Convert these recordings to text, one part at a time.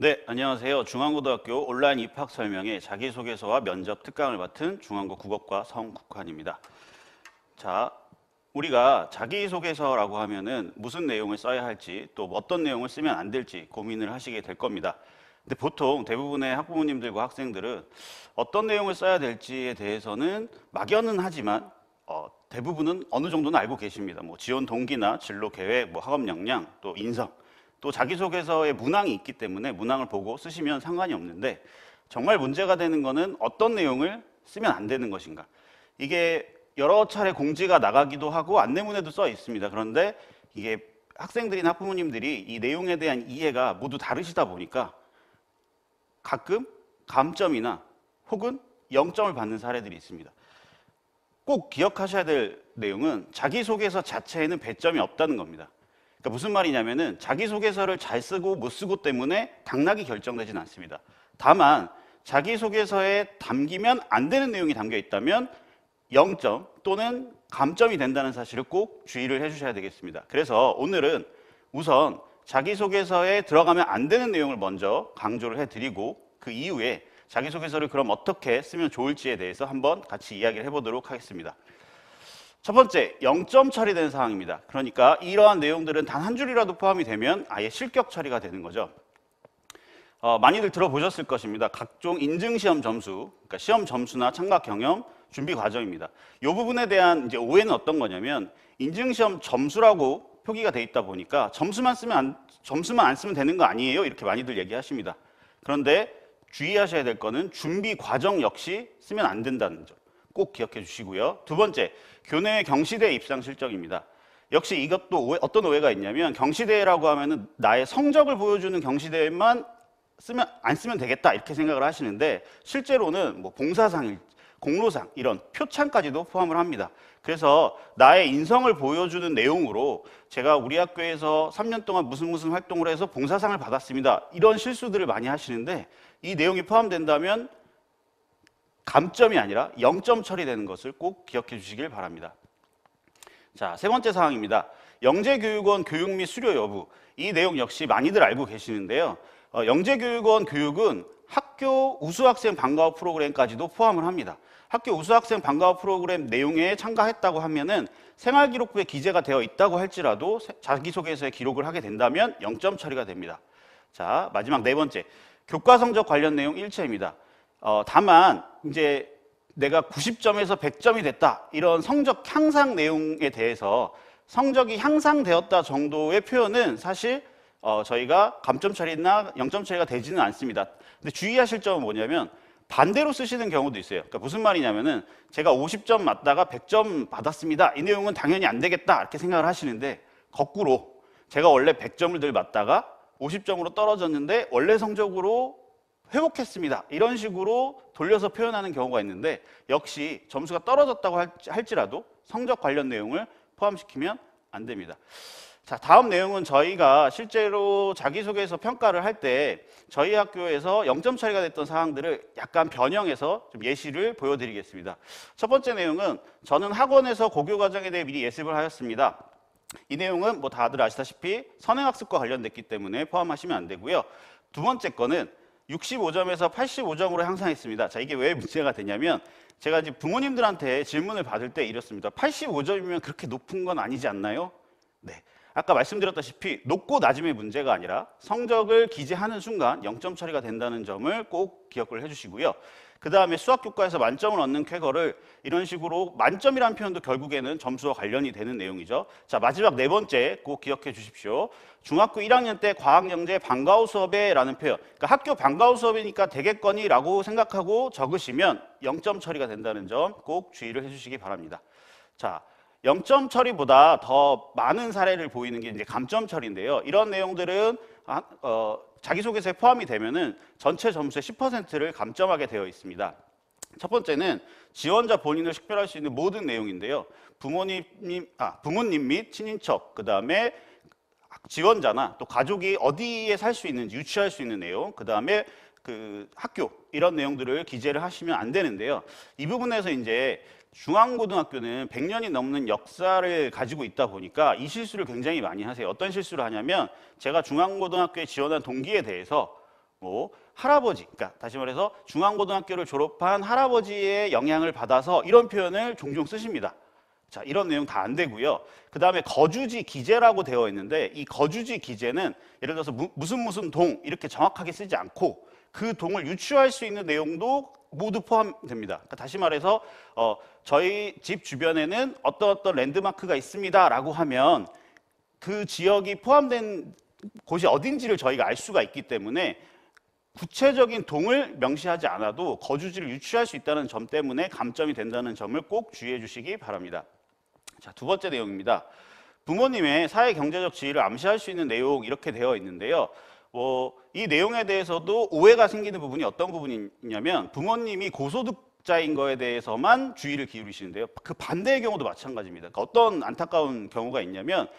네, 안녕하세요. 중앙고등학교 온라인 입학 설명회 자기소개서와 면접 특강을 맡은 중앙고 국어과 성국환입니다. 자, 우리가 자기소개서라고 하면은 무슨 내용을 써야 할지 또 어떤 내용을 쓰면 안 될지 고민을 하시게 될 겁니다. 근데 보통 대부분의 학부모님들과 학생들은 어떤 내용을 써야 될지에 대해서는 막연은 하지만 대부분은 어느 정도는 알고 계십니다. 뭐 지원 동기나 진로 계획, 뭐 학업 역량, 또 인성, 또 자기소개서에 문항이 있기 때문에 문항을 보고 쓰시면 상관이 없는데 정말 문제가 되는 거는 어떤 내용을 쓰면 안 되는 것인가. 이게 여러 차례 공지가 나가기도 하고 안내문에도 써 있습니다. 그런데 이게 학생들이나 학부모님들이 이 내용에 대한 이해가 모두 다르시다 보니까 가끔 감점이나 혹은 0점을 받는 사례들이 있습니다. 꼭 기억하셔야 될 내용은 자기소개서 자체에는 배점이 없다는 겁니다. 그러니까 무슨 말이냐면은 자기소개서를 잘 쓰고 못 쓰고 때문에 당락이 결정되진 않습니다. 다만 자기소개서에 담기면 안 되는 내용이 담겨 있다면 0점 또는 감점이 된다는 사실을 꼭 주의를 해주셔야 되겠습니다. 그래서 오늘은 우선 자기소개서에 들어가면 안 되는 내용을 먼저 강조를 해드리고 그 이후에 자기소개서를 그럼 어떻게 쓰면 좋을지에 대해서 한번 같이 이야기를 해보도록 하겠습니다. 첫 번째, 0점 처리된 사항입니다. 그러니까 이러한 내용들은 단 한 줄이라도 포함이 되면 아예 실격 처리가 되는 거죠. 많이들 들어보셨을 것입니다. 각종 인증시험 점수, 그러니까 시험 점수나 참가 경험, 준비 과정입니다. 이 부분에 대한 이제 오해는 어떤 거냐면 인증시험 점수라고 표기가 돼 있다 보니까 점수만 안 쓰면 되는 거 아니에요? 이렇게 많이들 얘기하십니다. 그런데 주의하셔야 될 거는 준비 과정 역시 쓰면 안 된다는 점. 꼭 기억해 주시고요. 두 번째, 교내 경시대 입상 실적입니다. 역시 이것도 어떤 오해가 있냐면 경시대회라고 하면은 나의 성적을 보여주는 경시대회만 안 쓰면 되겠다 이렇게 생각을 하시는데 실제로는 뭐 봉사상, 공로상 이런 표창까지도 포함을 합니다. 그래서 나의 인성을 보여주는 내용으로 제가 우리 학교에서 3년 동안 무슨 활동을 해서 봉사상을 받았습니다. 이런 실수들을 많이 하시는데 이 내용이 포함된다면 감점이 아니라 0점 처리되는 것을 꼭 기억해 주시길 바랍니다. 자, 세 번째 사항입니다. 영재교육원 교육 및 수료 여부. 이 내용 역시 많이들 알고 계시는데요. 영재교육원 교육은 학교 우수학생 방과후 프로그램까지도 포함을 합니다. 학교 우수학생 방과후 프로그램 내용에 참가했다고 하면은 생활기록부에 기재가 되어 있다고 할지라도 자기소개서에 기록을 하게 된다면 0점 처리가 됩니다. 자, 마지막 네 번째. 교과 성적 관련 내용 일체입니다. 다만 이제 내가 90점에서 100점이 됐다 이런 성적 향상 내용에 대해서 성적이 향상되었다 정도의 표현은 사실 저희가 감점 처리나 0점 처리가 되지는 않습니다. 근데 주의하실 점은 뭐냐면 반대로 쓰시는 경우도 있어요. 그러니까 무슨 말이냐면은 제가 50점 맞다가 100점 받았습니다. 이 내용은 당연히 안 되겠다 이렇게 생각을 하시는데 거꾸로 제가 원래 100점을 늘 맞다가 50점으로 떨어졌는데 원래 성적으로 회복했습니다. 이런 식으로 돌려서 표현하는 경우가 있는데 역시 점수가 떨어졌다고 할지라도 성적 관련 내용을 포함시키면 안 됩니다. 자, 다음 내용은 저희가 실제로 자기소개서 평가를 할 때 저희 학교에서 0점 처리가 됐던 사항들을 약간 변형해서 좀 예시를 보여드리겠습니다. 첫 번째 내용은 저는 학원에서 고교 과정에 대해 미리 예습을 하였습니다. 이 내용은 뭐 다들 아시다시피 선행학습과 관련됐기 때문에 포함하시면 안 되고요. 두 번째 거는 65점에서 85점으로 향상했습니다. 자, 이게 왜 문제가 되냐면 제가 이제 부모님들한테 질문을 받을 때 이렇습니다. 85점이면 그렇게 높은 건 아니지 않나요? 네. 아까 말씀드렸다시피 높고 낮음의 문제가 아니라 성적을 기재하는 순간 0점 처리가 된다는 점을 꼭 기억을 해주시고요. 그 다음에 수학교과에서 만점을 얻는 쾌거를 이런 식으로 만점이라는 표현도 결국에는 점수와 관련이 되는 내용이죠. 자, 마지막 네 번째 꼭 기억해 주십시오. 중학교 1학년 때 과학영재 방과후 수업에 라는 표현. 그러니까 학교 방과후 수업이니까 되겠거니 라고 생각하고 적으시면 0점 처리가 된다는 점 꼭 주의를 해주시기 바랍니다. 자, 0점 처리보다 더 많은 사례를 보이는 게 이제 감점 처리인데요. 이런 내용들은 자기소개서에 포함이 되면은 전체 점수의 10%를 감점하게 되어 있습니다. 첫 번째는 지원자 본인을 식별할 수 있는 모든 내용인데요. 부모님 및 친인척, 그 다음에 지원자나 또 가족이 어디에 살 수 있는지 유치할 수 있는 내용, 그 다음에 그 학교 이런 내용들을 기재를 하시면 안 되는데요. 이 부분에서 이제 중앙고등학교는 100년이 넘는 역사를 가지고 있다 보니까 이 실수를 굉장히 많이 하세요. 어떤 실수를 하냐면 제가 중앙고등학교에 지원한 동기에 대해서 뭐 할아버지, 그러니까 다시 말해서 중앙고등학교를 졸업한 할아버지의 영향을 받아서 이런 표현을 종종 쓰십니다. 자, 이런 내용 다 안 되고요. 그 다음에 거주지 기재라고 되어 있는데 이 거주지 기재는 예를 들어서 무슨 동 이렇게 정확하게 쓰지 않고 그 동을 유추할 수 있는 내용도 모두 포함됩니다. 그러니까 다시 말해서 저희 집 주변에는 어떤 랜드마크가 있습니다라고 하면 그 지역이 포함된 곳이 어딘지를 저희가 알 수가 있기 때문에 구체적인 동을 명시하지 않아도 거주지를 유추할 수 있다는 점 때문에 감점이 된다는 점을 꼭 주의해 주시기 바랍니다. 자, 두 번째 내용입니다. 부모님의 사회 경제적 지위를 암시할 수 있는 내용 이렇게 되어 있는데요. 이 내용에 대해서도 오해가 생기는 부분이 어떤 부분이냐면 부모님이 고소득자인 거에 대해서만 주의를 기울이시는데요. 그 반대의 경우도 마찬가지입니다. 그러니까 어떤 안타까운 경우가 있냐면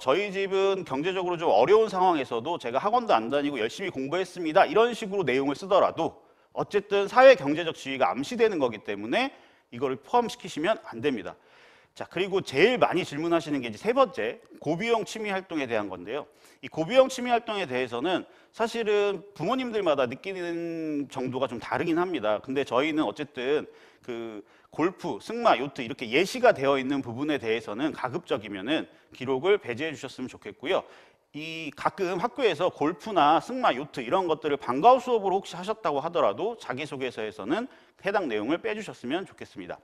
저희 집은 경제적으로 좀 어려운 상황에서도 제가 학원도 안 다니고 열심히 공부했습니다. 이런 식으로 내용을 쓰더라도 어쨌든 사회 경제적 지위가 암시되는 거기 때문에 이거를 포함시키시면 안 됩니다. 자, 그리고 제일 많이 질문하시는 게 이제 세 번째, 고비용 취미 활동에 대한 건데요. 이 고비용 취미 활동에 대해서는 사실은 부모님들마다 느끼는 정도가 좀 다르긴 합니다. 근데 저희는 어쨌든 그 골프, 승마, 요트 이렇게 예시가 되어 있는 부분에 대해서는 가급적이면은 기록을 배제해 주셨으면 좋겠고요. 이 가끔 학교에서 골프나 승마, 요트 이런 것들을 방과후 수업으로 혹시 하셨다고 하더라도 자기소개서에서는 해당 내용을 빼주셨으면 좋겠습니다.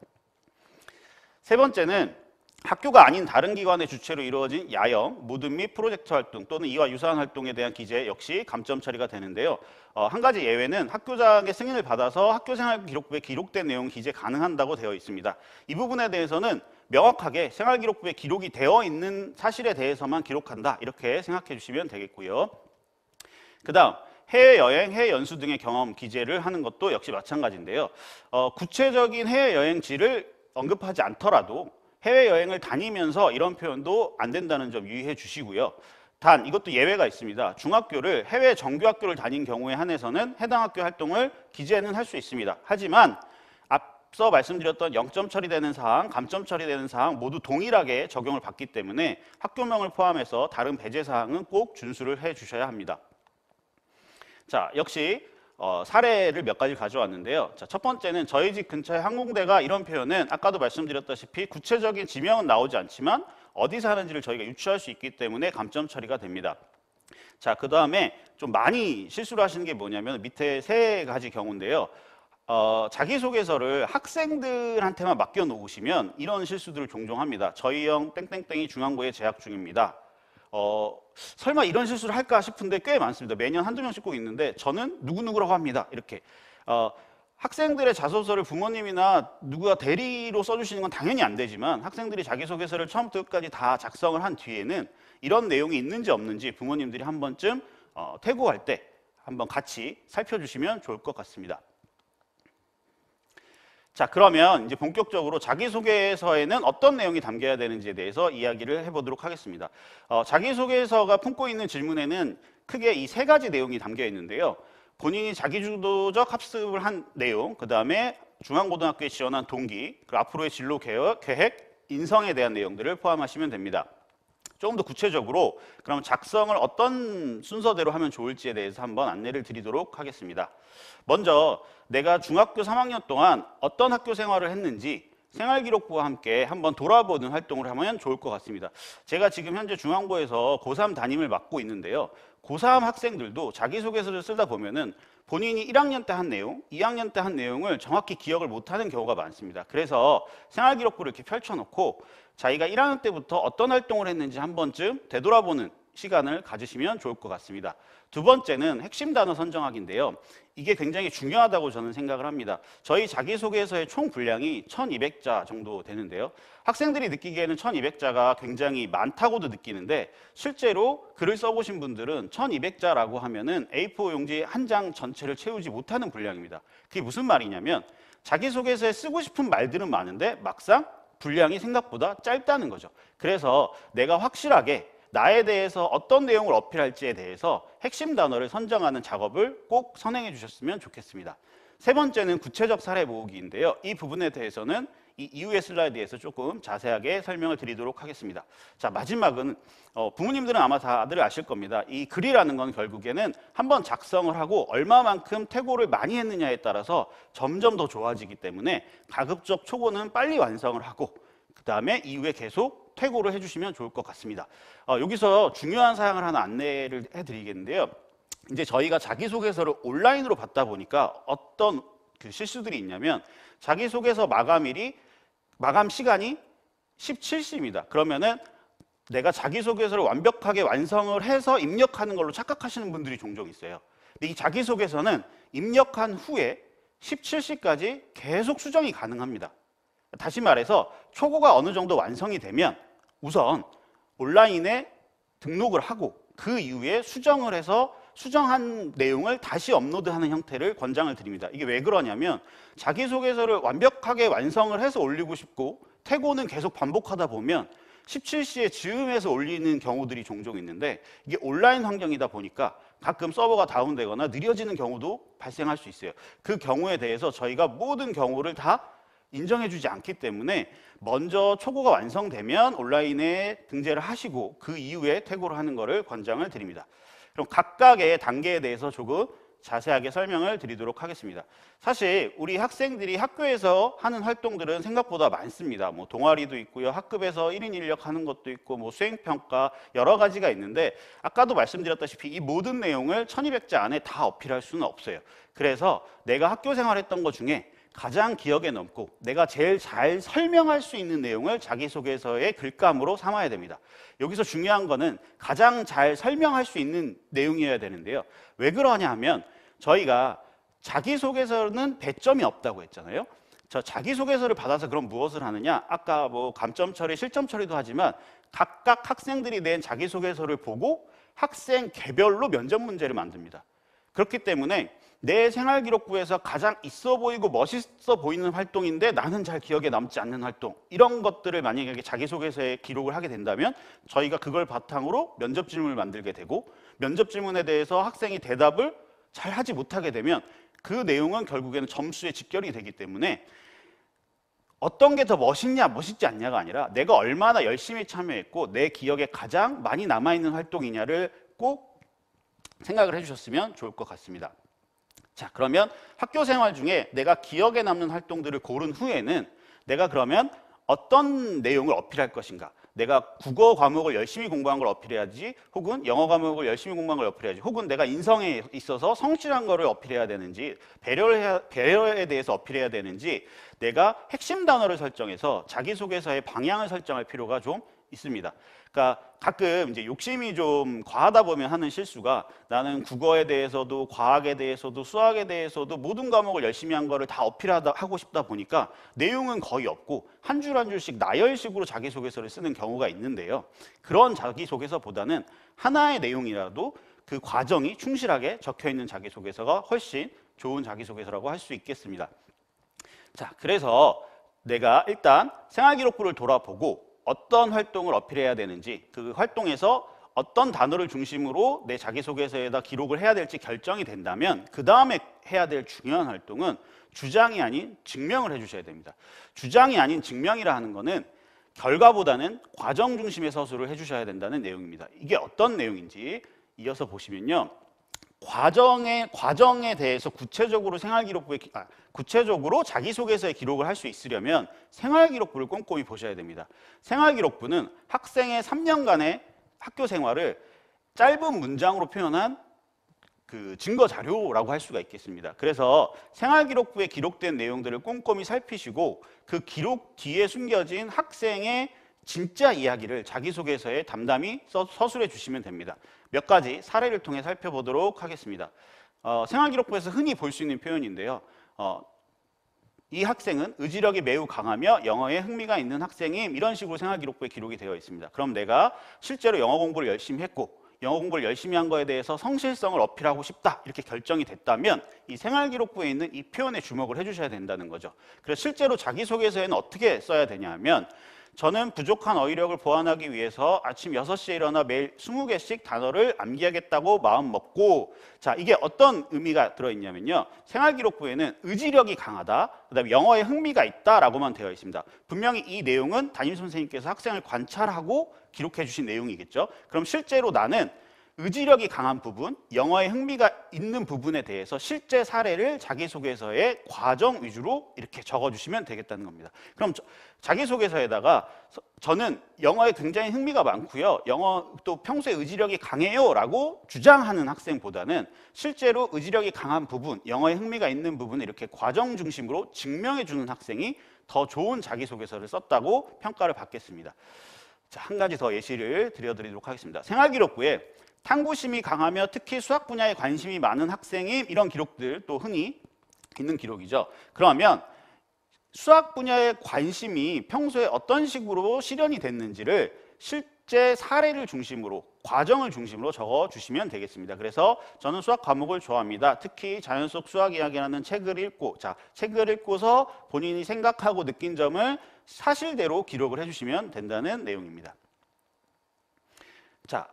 세 번째는 학교가 아닌 다른 기관의 주체로 이루어진 야영, 모든 및 프로젝트 활동 또는 이와 유사한 활동에 대한 기재 역시 감점 처리가 되는데요. 한 가지 예외는 학교장의 승인을 받아서 학교생활기록부에 기록된 내용 기재 가능한다고 되어 있습니다. 이 부분에 대해서는 명확하게 생활기록부에 기록이 되어 있는 사실에 대해서만 기록한다 이렇게 생각해 주시면 되겠고요. 그 다음 해외여행, 해외연수 등의 경험 기재를 하는 것도 역시 마찬가지인데요. 구체적인 해외여행지를 언급하지 않더라도 해외여행을 다니면서 이런 표현도 안 된다는 점 유의해 주시고요. 단 이것도 예외가 있습니다. 중학교를 해외 정규학교를 다닌 경우에 한해서는 해당 학교 활동을 기재는 할 수 있습니다. 하지만 앞서 말씀드렸던 0점 처리되는 사항, 감점 처리되는 사항 모두 동일하게 적용을 받기 때문에 학교명을 포함해서 다른 배제 사항은 꼭 준수를 해 주셔야 합니다. 자, 역시 사례를 몇 가지 가져왔는데요. 자, 첫 번째는 저희 집 근처에 항공대가 이런 표현은 아까도 말씀드렸다시피 구체적인 지명은 나오지 않지만 어디 사는지를 저희가 유추할 수 있기 때문에 감점 처리가 됩니다. 자, 그 다음에 좀 많이 실수를 하시는 게 뭐냐면 밑에 세 가지 경우인데요. 자기소개서를 학생들한테만 맡겨놓으시면 이런 실수들을 종종 합니다. 저희 형 땡땡땡이 중앙고에 재학 중입니다. 설마 이런 실수를 할까 싶은데 꽤 많습니다. 매년 한두 명씩 꼭 있는데 저는 누구누구라고 합니다. 이렇게 학생들의 자소서를 부모님이나 누구가 대리로 써주시는 건 당연히 안 되지만 학생들이 자기소개서를 처음부터 끝까지 다 작성을 한 뒤에는 이런 내용이 있는지 없는지 부모님들이 한 번쯤 퇴고할 때 한번 같이 살펴주시면 좋을 것 같습니다. 자, 그러면 이제 본격적으로 자기소개서에는 어떤 내용이 담겨야 되는지에 대해서 이야기를 해보도록 하겠습니다. 자기소개서가 품고 있는 질문에는 크게 이 세 가지 내용이 담겨 있는데요. 본인이 자기주도적 학습을 한 내용, 그 다음에 중앙고등학교에 지원한 동기, 그리고 앞으로의 진로 계획, 인성에 대한 내용들을 포함하시면 됩니다. 조금 더 구체적으로 그럼 작성을 어떤 순서대로 하면 좋을지에 대해서 한번 안내를 드리도록 하겠습니다. 먼저 내가 중학교 3학년 동안 어떤 학교 생활을 했는지 생활기록부와 함께 한번 돌아보는 활동을 하면 좋을 것 같습니다. 제가 지금 현재 중앙고에서 고3 담임을 맡고 있는데요. 고3 학생들도 자기소개서를 쓰다 보면은 본인이 1학년 때 한 내용, 2학년 때 한 내용을 정확히 기억을 못하는 경우가 많습니다. 그래서 생활기록부를 이렇게 펼쳐놓고 자기가 1학년 때부터 어떤 활동을 했는지 한 번쯤 되돌아보는 시간을 가지시면 좋을 것 같습니다. 두 번째는 핵심 단어 선정하기인데요. 이게 굉장히 중요하다고 저는 생각을 합니다. 저희 자기소개서의 총 분량이 1200자 정도 되는데요. 학생들이 느끼기에는 1200자가 굉장히 많다고도 느끼는데 실제로 글을 써보신 분들은 1200자라고 하면은 A4 용지 한 장 전체를 채우지 못하는 분량입니다. 그게 무슨 말이냐면 자기소개서에 쓰고 싶은 말들은 많은데 막상 분량이 생각보다 짧다는 거죠. 그래서 내가 확실하게 나에 대해서 어떤 내용을 어필할지에 대해서 핵심 단어를 선정하는 작업을 꼭 선행해 주셨으면 좋겠습니다. 세 번째는 구체적 사례 모으기인데요. 이 부분에 대해서는 이 이후의 슬라이드에서 조금 자세하게 설명을 드리도록 하겠습니다. 자, 마지막은 부모님들은 아마 다들 아실 겁니다. 이 글이라는 건 결국에는 한번 작성을 하고 얼마만큼 태고를 많이 했느냐에 따라서 점점 더 좋아지기 때문에 가급적 초고는 빨리 완성을 하고 그 다음에 이후에 계속 퇴고를 해주시면 좋을 것 같습니다. 여기서 중요한 사항을 하나 안내를 해드리겠는데요. 이제 저희가 자기소개서를 온라인으로 받다 보니까 어떤 그 실수들이 있냐면 자기소개서 마감 시간이 17시입니다. 그러면은 내가 자기소개서를 완벽하게 완성을 해서 입력하는 걸로 착각하시는 분들이 종종 있어요. 근데 이 자기소개서는 입력한 후에 17시까지 계속 수정이 가능합니다. 다시 말해서 초고가 어느 정도 완성이 되면 우선 온라인에 등록을 하고 그 이후에 수정을 해서 수정한 내용을 다시 업로드하는 형태를 권장을 드립니다. 이게 왜 그러냐면 자기소개서를 완벽하게 완성을 해서 올리고 싶고 퇴고는 계속 반복하다 보면 17시에 즈음해서 올리는 경우들이 종종 있는데 이게 온라인 환경이다 보니까 가끔 서버가 다운되거나 느려지는 경우도 발생할 수 있어요. 그 경우에 대해서 저희가 모든 경우를 다 인정해주지 않기 때문에 먼저 초고가 완성되면 온라인에 등재를 하시고 그 이후에 퇴고를 하는 것을 권장을 드립니다. 그럼 각각의 단계에 대해서 조금 자세하게 설명을 드리도록 하겠습니다. 사실 우리 학생들이 학교에서 하는 활동들은 생각보다 많습니다. 뭐 동아리도 있고요, 학급에서 1인 1력 하는 것도 있고, 뭐 수행평가 여러 가지가 있는데 아까도 말씀드렸다시피 이 모든 내용을 1200자 안에 다 어필할 수는 없어요. 그래서 내가 학교 생활했던 것 중에 가장 기억에 남고 내가 제일 잘 설명할 수 있는 내용을 자기소개서의 글감으로 삼아야 됩니다. 여기서 중요한 거는 가장 잘 설명할 수 있는 내용이어야 되는데요. 왜 그러냐 하면 저희가 자기소개서는 배점이 없다고 했잖아요. 저 자기소개서를 받아서 그럼 무엇을 하느냐? 아까 뭐 감점 처리, 실점 처리도 하지만 각각 학생들이 낸 자기소개서를 보고 학생 개별로 면접 문제를 만듭니다. 그렇기 때문에 내 생활기록부에서 가장 있어 보이고 멋있어 보이는 활동인데 나는 잘 기억에 남지 않는 활동, 이런 것들을 만약에 자기소개서에 기록을 하게 된다면 저희가 그걸 바탕으로 면접 질문을 만들게 되고 면접 질문에 대해서 학생이 대답을 잘 하지 못하게 되면 그 내용은 결국에는 점수에 직결이 되기 때문에 어떤 게 더 멋있냐 멋있지 않냐가 아니라 내가 얼마나 열심히 참여했고 내 기억에 가장 많이 남아있는 활동이냐를 꼭 생각을 해주셨으면 좋을 것 같습니다. 자, 그러면 학교 생활 중에 내가 기억에 남는 활동들을 고른 후에는 내가 그러면 어떤 내용을 어필할 것인가? 내가 국어 과목을 열심히 공부한 걸 어필해야지, 혹은 영어 과목을 열심히 공부한 걸 어필해야지, 혹은 내가 인성에 있어서 성실한 거를 어필해야 되는지, 배려에 대해서 어필해야 되는지, 내가 핵심 단어를 설정해서 자기소개서의 방향을 설정할 필요가 좀 있습니다. 그러니까 가끔 이제 욕심이 좀 과하다 보면 하는 실수가 나는 국어에 대해서도 과학에 대해서도 수학에 대해서도 모든 과목을 열심히 한 거를 다 어필하고 싶다 보니까 내용은 거의 없고 한 줄 한 줄씩 나열식으로 자기소개서를 쓰는 경우가 있는데요. 그런 자기소개서보다는 하나의 내용이라도 그 과정이 충실하게 적혀있는 자기소개서가 훨씬 좋은 자기소개서라고 할 수 있겠습니다. 자, 그래서 내가 일단 생활기록부를 돌아보고 어떤 활동을 어필해야 되는지, 그 활동에서 어떤 단어를 중심으로 내 자기소개서에다 기록을 해야 될지 결정이 된다면 그 다음에 해야 될 중요한 활동은 주장이 아닌 증명을 해주셔야 됩니다. 주장이 아닌 증명이라 하는 거는 결과보다는 과정 중심의 서술을 해주셔야 된다는 내용입니다. 이게 어떤 내용인지 이어서 보시면요. 과정에 대해서 구체적으로 구체적으로 자기소개서에 기록을 할 수 있으려면 생활기록부를 꼼꼼히 보셔야 됩니다. 생활기록부는 학생의 3년간의 학교 생활을 짧은 문장으로 표현한 그 증거 자료라고 할 수가 있겠습니다. 그래서 생활기록부에 기록된 내용들을 꼼꼼히 살피시고 그 기록 뒤에 숨겨진 학생의 진짜 이야기를 자기소개서에 담담히 서술해 주시면 됩니다. 몇 가지 사례를 통해 살펴보도록 하겠습니다. 생활기록부에서 흔히 볼 수 있는 표현인데요. 이 학생은 의지력이 매우 강하며 영어에 흥미가 있는 학생임, 이런 식으로 생활기록부에 기록이 되어 있습니다. 그럼 내가 실제로 영어 공부를 열심히 했고 영어 공부를 열심히 한 거에 대해서 성실성을 어필하고 싶다, 이렇게 결정이 됐다면 이 생활기록부에 있는 이 표현에 주목을 해주셔야 된다는 거죠. 그래서 실제로 자기소개서에는 어떻게 써야 되냐 하면 저는 부족한 어휘력을 보완하기 위해서 아침 6시에 일어나 매일 20개씩 단어를 암기하겠다고 마음먹고, 자, 이게 어떤 의미가 들어있냐면요. 생활기록부에는 의지력이 강하다, 그다음에 영어에 흥미가 있다라고만 되어 있습니다. 분명히 이 내용은 담임선생님께서 학생을 관찰하고 기록해 주신 내용이겠죠. 그럼 실제로 나는 의지력이 강한 부분, 영어에 흥미가 있는 부분에 대해서 실제 사례를 자기소개서의 과정 위주로 이렇게 적어주시면 되겠다는 겁니다. 그럼 자기소개서에다가 저는 영어에 굉장히 흥미가 많고요, 영어도 평소에 의지력이 강해요 라고 주장하는 학생보다는 실제로 의지력이 강한 부분, 영어에 흥미가 있는 부분을 이렇게 과정 중심으로 증명해 주는 학생이 더 좋은 자기소개서를 썼다고 평가를 받겠습니다. 자, 한 가지 더 예시를 드려드리도록 하겠습니다. 생활기록부에 탐구심이 강하며 특히 수학 분야에 관심이 많은 학생이, 이런 기록들 또 흔히 있는 기록이죠. 그러면 수학 분야에 관심이 평소에 어떤 식으로 실현이 됐는지를 실제 사례를 중심으로, 과정을 중심으로 적어주시면 되겠습니다. 그래서 저는 수학 과목을 좋아합니다. 특히 자연 속 수학 이야기라는 책을 읽고, 자, 책을 읽고서 본인이 생각하고 느낀 점을 사실대로 기록을 해주시면 된다는 내용입니다. 자,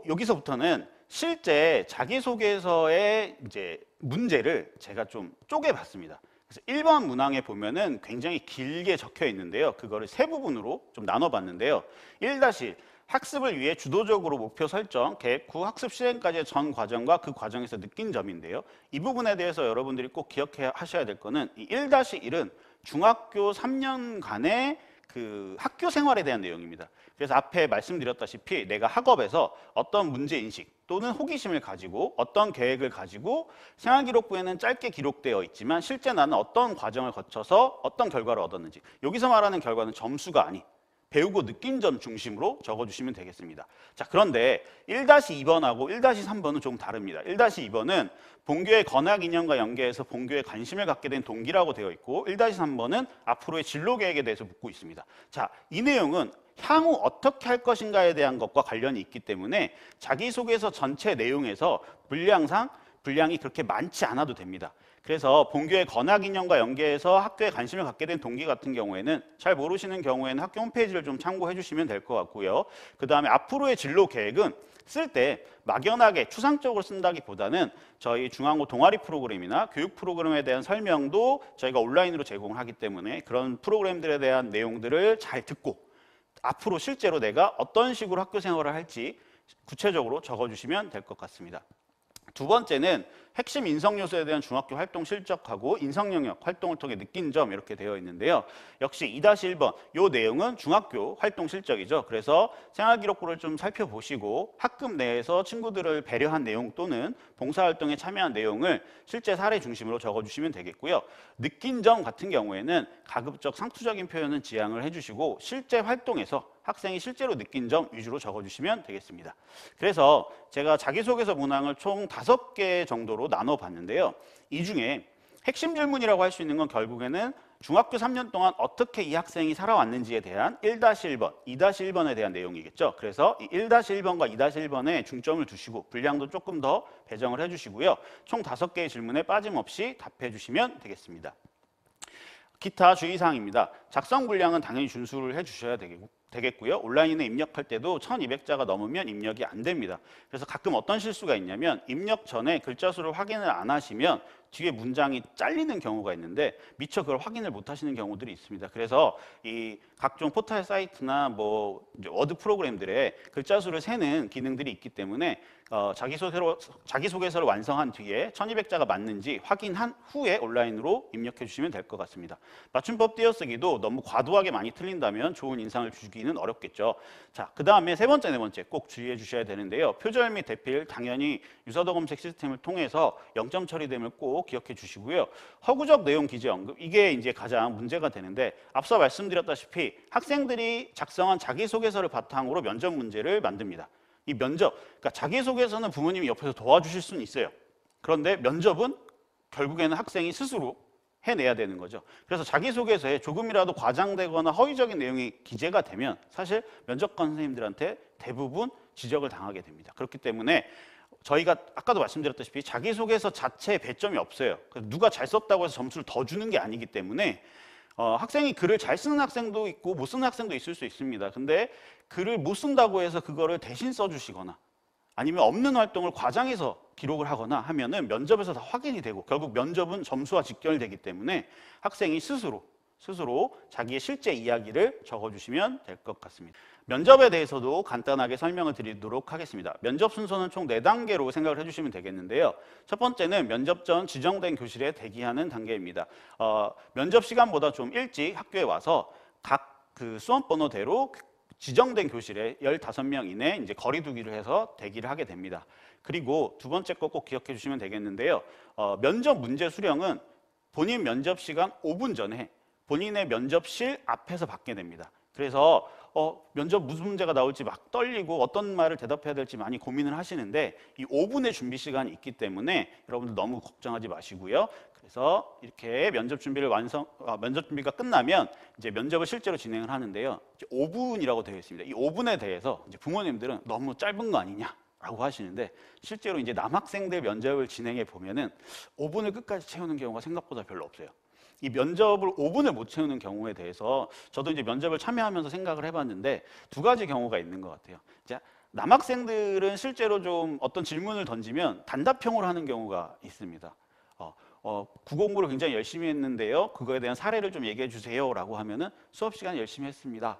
여기서부터는 실제 자기소개서의 이제 문제를 제가 좀 쪼개봤습니다. 그래서 1번 문항에 보면은 굉장히 길게 적혀 있는데요. 그거를 세 부분으로 좀 나눠봤는데요. 1-1 학습을 위해 주도적으로 목표 설정, 계획 후 학습 실행까지의 전 과정과 그 과정에서 느낀 점인데요. 이 부분에 대해서 여러분들이 꼭 기억해 하셔야 될 거는 이 1-1은 중학교 3년간의 그 학교 생활에 대한 내용입니다. 그래서 앞에 말씀드렸다시피 내가 학업에서 어떤 문제인식 또는 호기심을 가지고 어떤 계획을 가지고 생활기록부에는 짧게 기록되어 있지만 실제 나는 어떤 과정을 거쳐서 어떤 결과를 얻었는지, 여기서 말하는 결과는 점수가 아닌 배우고 느낀 점 중심으로 적어주시면 되겠습니다. 자, 그런데 1-2번하고 1-3번은 조금 다릅니다. 1-2번은 본교의 건학 인연과 연계해서 본교에 관심을 갖게 된 동기라고 되어 있고, 1-3번은 앞으로의 진로 계획에 대해서 묻고 있습니다. 자, 이 내용은 향후 어떻게 할 것인가에 대한 것과 관련이 있기 때문에 자기소개서 전체 내용에서 분량이 그렇게 많지 않아도 됩니다. 그래서 본교의 건학 인연과 연계해서 학교에 관심을 갖게 된 동기 같은 경우에는, 잘 모르시는 경우에는 학교 홈페이지를 좀 참고해 주시면 될 것 같고요. 그 다음에 앞으로의 진로 계획은 쓸 때 막연하게 추상적으로 쓴다기보다는 저희 중앙고 동아리 프로그램이나 교육 프로그램에 대한 설명도 저희가 온라인으로 제공을 하기 때문에 그런 프로그램들에 대한 내용들을 잘 듣고 앞으로 실제로 내가 어떤 식으로 학교 생활을 할지 구체적으로 적어주시면 될 것 같습니다. 두 번째는 핵심 인성 요소에 대한 중학교 활동 실적하고 인성 영역 활동을 통해 느낀 점, 이렇게 되어 있는데요. 역시 2-1번 이 내용은 중학교 활동 실적이죠. 그래서 생활기록부를 좀 살펴보시고 학급 내에서 친구들을 배려한 내용 또는 봉사활동에 참여한 내용을 실제 사례 중심으로 적어주시면 되겠고요. 느낀 점 같은 경우에는 가급적 상투적인 표현은 지양을 해주시고 실제 활동에서 학생이 실제로 느낀 점 위주로 적어주시면 되겠습니다. 그래서 제가 자기소개서 문항을 총 5개 정도로 나눠봤는데요. 이 중에 핵심 질문이라고 할 수 있는 건 결국에는 중학교 3년 동안 어떻게 이 학생이 살아왔는지에 대한 1-1번, 2-1번에 대한 내용이겠죠. 그래서 이 1-1번과 2-1번에 중점을 두시고 분량도 조금 더 배정을 해주시고요. 총 5개의 질문에 빠짐없이 답해 주시면 되겠습니다. 기타 주의사항입니다. 작성 분량은 당연히 준수를 해주셔야 되겠고요. 온라인에 입력할 때도 1200자가 넘으면 입력이 안 됩니다. 그래서 가끔 어떤 실수가 있냐면 입력 전에 글자 수를 확인을 안 하시면 뒤에 문장이 잘리는 경우가 있는데 미처 그걸 확인을 못 하시는 경우들이 있습니다. 그래서 이 각종 포털 사이트나 뭐 워드 프로그램들에 글자 수를 세는 기능들이 있기 때문에 자기소개서를 완성한 뒤에 1200자가 맞는지 확인한 후에 온라인으로 입력해 주시면 될 것 같습니다. 맞춤법 띄어쓰기도 너무 과도하게 많이 틀린다면 좋은 인상을 주기는 어렵겠죠. 자, 그 다음에 세 번째, 네 번째 꼭 주의해 주셔야 되는데요. 표절 및 대필 당연히 유서도 검색 시스템을 통해서 0점 처리됨을 꼭 기억해 주시고요. 허구적 내용 기재 언급, 이게 이제 가장 문제가 되는데 앞서 말씀드렸다시피 학생들이 작성한 자기소개서를 바탕으로 면접 문제를 만듭니다. 이 면접, 그러니까 자기소개서는 부모님이 옆에서 도와주실 수는 있어요. 그런데 면접은 결국에는 학생이 스스로 해내야 되는 거죠. 그래서 자기소개서에 조금이라도 과장되거나 허위적인 내용이 기재가 되면 사실 면접관 선생님들한테 대부분 지적을 당하게 됩니다. 그렇기 때문에 저희가 아까도 말씀드렸다시피 자기소개서 자체에 배점이 없어요. 누가 잘 썼다고 해서 점수를 더 주는 게 아니기 때문에 학생이 글을 잘 쓰는 학생도 있고 못 쓰는 학생도 있을 수 있습니다. 근데 글을 못 쓴다고 해서 그거를 대신 써주시거나 아니면 없는 활동을 과장해서 기록을 하거나 하면은 면접에서 다 확인이 되고 결국 면접은 점수와 직결되기 때문에 학생이 스스로 자기의 실제 이야기를 적어주시면 될 것 같습니다. 면접에 대해서도 간단하게 설명을 드리도록 하겠습니다. 면접 순서는 총 4단계로 생각을 해주시면 되겠는데요. 첫 번째는 면접 전 지정된 교실에 대기하는 단계입니다. 면접 시간보다 좀 일찍 학교에 와서 각 그 수험 번호대로 지정된 교실에 15명 이내 이제 거리 두기를 해서 대기를 하게 됩니다. 그리고 두 번째 거 꼭 기억해 주시면 되겠는데요. 면접 문제 수령은 본인 면접 시간 5분 전에 본인의 면접실 앞에서 받게 됩니다. 그래서 면접 무슨 문제가 나올지 막 떨리고 어떤 말을 대답해야 될지 많이 고민을 하시는데 이 5분의 준비 시간이 있기 때문에 여러분들 너무 걱정하지 마시고요. 그래서 이렇게 면접 준비가 끝나면 이제 면접을 실제로 진행을 하는데요. 이제 5분이라고 되어 있습니다. 이 5분에 대해서 이제 부모님들은 너무 짧은 거 아니냐라고 하시는데 실제로 이제 남학생들 면접을 진행해 보면은 5분을 끝까지 채우는 경우가 생각보다 별로 없어요. 이 면접을 5분을 못 채우는 경우에 대해서 저도 이제 면접을 참여하면서 생각을 해봤는데 두 가지 경우가 있는 것 같아요. 이제 남학생들은 실제로 좀 어떤 질문을 던지면 단답형으로 하는 경우가 있습니다. 국어공부를 굉장히 열심히 했는데요. 그거에 대한 사례를 좀 얘기해 주세요라고 하면은 수업 시간 열심히 했습니다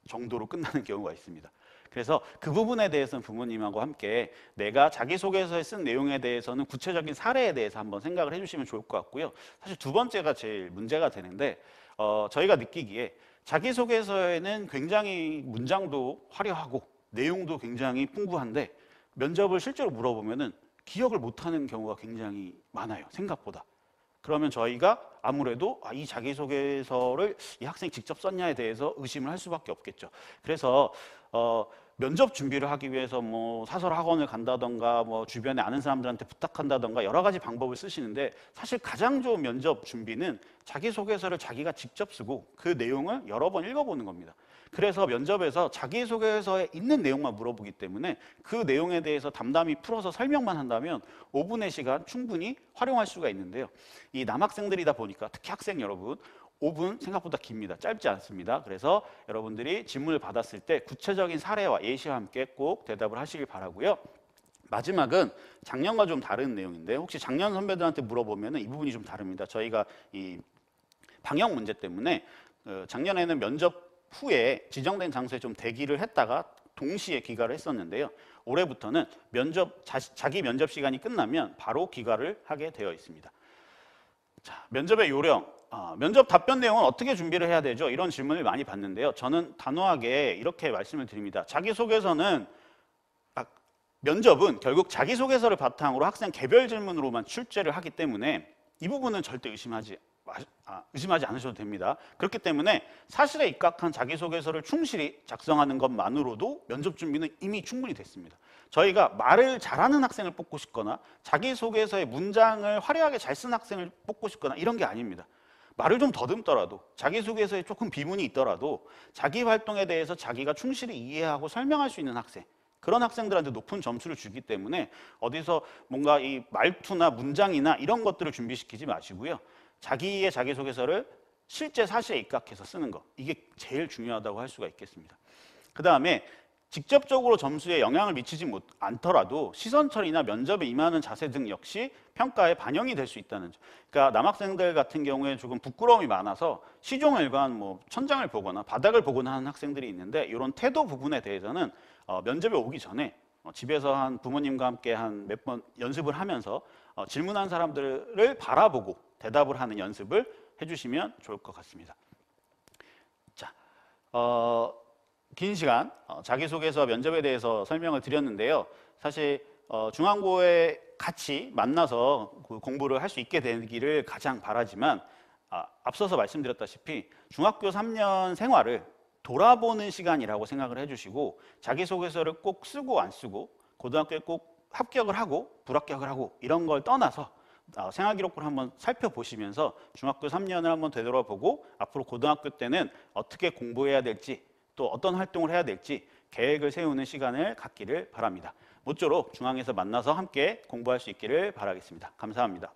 정도로 끝나는 경우가 있습니다. 그래서 그 부분에 대해서는 부모님하고 함께 내가 자기소개서에 쓴 내용에 대해서는 구체적인 사례에 대해서 한번 생각을 해주시면 좋을 것 같고요. 사실 두 번째가 제일 문제가 되는데 저희가 느끼기에 자기소개서에는 굉장히 문장도 화려하고 내용도 굉장히 풍부한데 면접을 실제로 물어보면은 기억을 못하는 경우가 굉장히 많아요. 생각보다. 그러면 저희가 아무래도 이 자기소개서를 이 학생이 직접 썼냐에 대해서 의심을 할 수밖에 없겠죠. 그래서 면접 준비를 하기 위해서 뭐 사설 학원을 간다던가 뭐 주변에 아는 사람들한테 부탁한다던가 여러 가지 방법을 쓰시는데 사실 가장 좋은 면접 준비는 자기소개서를 자기가 직접 쓰고 그 내용을 여러 번 읽어보는 겁니다. 그래서 면접에서 자기소개서에 있는 내용만 물어보기 때문에 그 내용에 대해서 담담히 풀어서 설명만 한다면 5분의 시간 충분히 활용할 수가 있는데요. 이 남학생들이다 보니까 특히 학생 여러분 5분 생각보다 깁니다. 짧지 않습니다. 그래서 여러분들이 질문을 받았을 때 구체적인 사례와 예시와 함께 꼭 대답을 하시길 바라고요. 마지막은 작년과 좀 다른 내용인데 혹시 작년 선배들한테 물어보면 이 부분이 좀 다릅니다. 저희가 이 방역 문제 때문에 작년에는 면접 후에 지정된 장소에 좀 대기를 했다가 동시에 귀가를 했었는데요. 올해부터는 자기 면접 시간이 끝나면 바로 귀가를 하게 되어 있습니다. 자, 면접의 요령, 면접 답변 내용은 어떻게 준비를 해야 되죠? 이런 질문을 많이 받는데요. 저는 단호하게 이렇게 말씀을 드립니다. 면접은 결국 자기소개서를 바탕으로 학생 개별 질문으로만 출제를 하기 때문에 이 부분은 절대 의심하지 않으셔도 됩니다. 그렇기 때문에 사실에 입각한 자기소개서를 충실히 작성하는 것만으로도 면접 준비는 이미 충분히 됐습니다. 저희가 말을 잘하는 학생을 뽑고 싶거나 자기소개서의 문장을 화려하게 잘 쓴 학생을 뽑고 싶거나 이런 게 아닙니다. 말을 좀 더듬더라도 자기소개서에 조금 비문이 있더라도 자기 활동에 대해서 자기가 충실히 이해하고 설명할 수 있는 학생, 그런 학생들한테 높은 점수를 주기 때문에 어디서 뭔가 이 말투나 문장이나 이런 것들을 준비시키지 마시고요. 자기의 자기소개서를 실제 사실에 입각해서 쓰는 것, 이게 제일 중요하다고 할 수가 있겠습니다. 그 다음에 직접적으로 점수에 영향을 미치지 않더라도 시선 처리나 면접에 임하는 자세 등 역시 평가에 반영이 될 수 있다는 점. 그러니까 남학생들 같은 경우에 조금 부끄러움이 많아서 시종일관 뭐 천장을 보거나 바닥을 보거나 하는 학생들이 있는데 이런 태도 부분에 대해서는 면접에 오기 전에 집에서 한 부모님과 함께 한 몇 번 연습을 하면서 질문한 사람들을 바라보고 대답을 하는 연습을 해주시면 좋을 것 같습니다. 자, 긴 시간 자기소개서 면접에 대해서 설명을 드렸는데요. 사실 중앙고에 같이 만나서 공부를 할 수 있게 되기를 가장 바라지만 앞서서 말씀드렸다시피 중학교 3년 생활을 돌아보는 시간이라고 생각을 해주시고 자기소개서를 꼭 쓰고 안 쓰고 고등학교에 꼭 합격을 하고 불합격을 하고 이런 걸 떠나서 생활기록부를 한번 살펴보시면서 중학교 3년을 한번 되돌아보고 앞으로 고등학교 때는 어떻게 공부해야 될지 또 어떤 활동을 해야 될지 계획을 세우는 시간을 갖기를 바랍니다. 모쪼록 중앙에서 만나서 함께 공부할 수 있기를 바라겠습니다. 감사합니다.